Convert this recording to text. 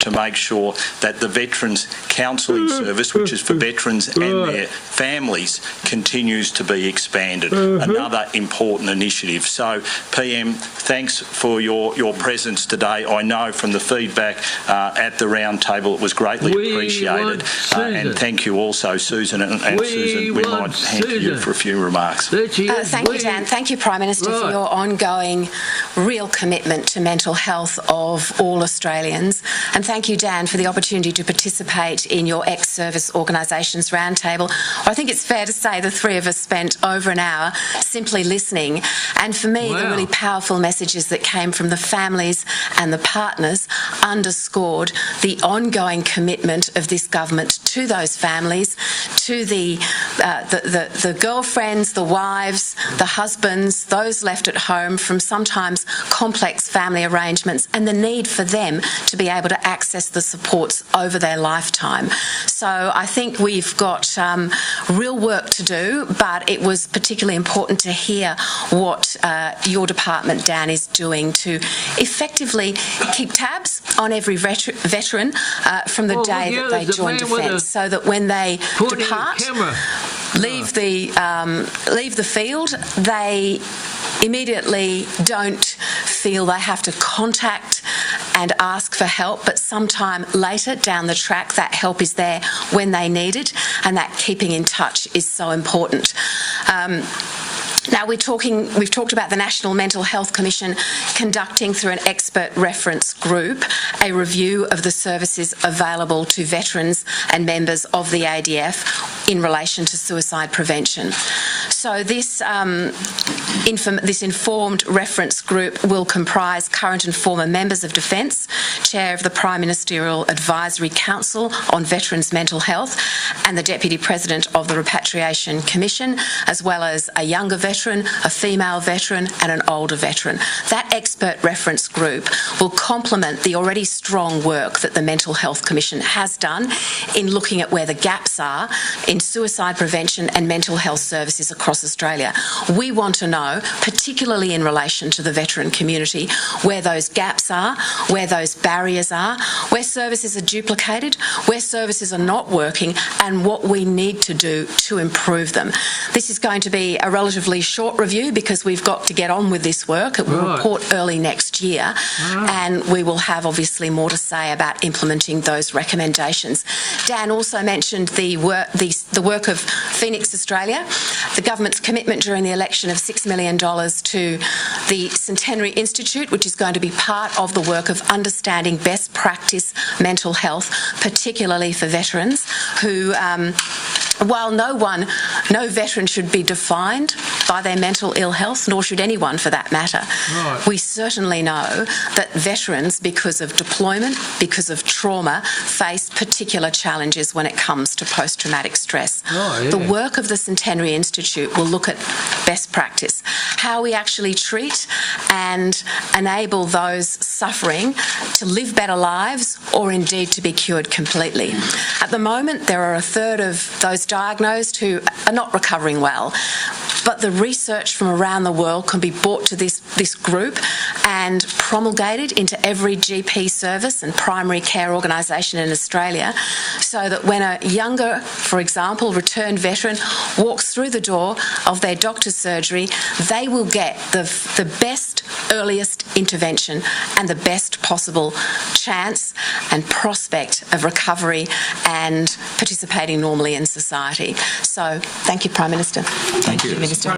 to make sure that the Veterans Counselling Service, which is for veterans and their families, continues to be expanded. Another important initiative. So, PM, thanks for your presence today. I know from the feedback at the round table it was greatly appreciated. And thank you also, Susan. And Susan, we might hand to you for a few remarks. Thank you, Dan. Thank you, Prime Minister, for your ongoing real commitment to mental health of all Australians. And thank you, Dan, for the opportunity to participate in your ex-service organisations roundtable. I think it's fair to say the three of us spent over an hour simply listening. And for me, the really powerful messages that came from the families and the partners underscored the ongoing commitment of this government to those families, to the girlfriends, the wives, the husbands, those left at home from sometimes complex family arrangements, and the need for them to be able to access the supports over their lifetime. So I think we've got real work to do, but it was particularly important to hear what your department, Dan, is doing to effectively keep tabs on every veteran from the day that they join defence, so that when they depart, leave the field, they immediately don't feel they have to contact and ask for help, but sometime later down the track that help is there when they need it, and that keeping in touch is so important. Now we've talked about the National Mental Health Commission conducting through an expert reference group a review of the services available to veterans and members of the ADF in relation to suicide prevention. So this informed reference group will comprise current and former members of Defence, Chair of the Prime Ministerial Advisory Council on Veterans' Mental Health, and the Deputy President of the Repatriation Commission, as well as a younger veteran, a female veteran and an older veteran. That expert reference group will complement the already strong work that the Mental Health Commission has done in looking at where the gaps are in suicide prevention and mental health services across Australia. We want to know, particularly in relation to the veteran community, where those gaps are, where those barriers are, where services are duplicated, where services are not working, and what we need to do to improve them. This is going to be a relatively short review because we've got to get on with this work. It will report early next year, and we will have obviously more to say about implementing those recommendations. Dan also mentioned the work of Phoenix Australia, the government's commitment during the election of $6 million to the Centenary Institute, which is going to be part of the work of understanding best practice mental health, particularly for veterans who while no veteran should be defined by their mental ill health, nor should anyone for that matter, we certainly know that veterans, because of deployment, because of trauma, face particular challenges when it comes to post-traumatic stress. The work of the Centenary Institute will look at best practice, how we actually treat and enable those suffering to live better lives or indeed to be cured completely. At the moment, there are a third of those diagnosed who are not recovering well, but the research from around the world can be brought to this group and promulgated into every GP service and primary care organisation in Australia, so that when a younger, for example, returned veteran walks through the door of their doctor's surgery, they will get the best, earliest intervention and the best possible chance and prospect of recovery and participating normally in society. So thank you, Prime Minister. Thank you, Minister.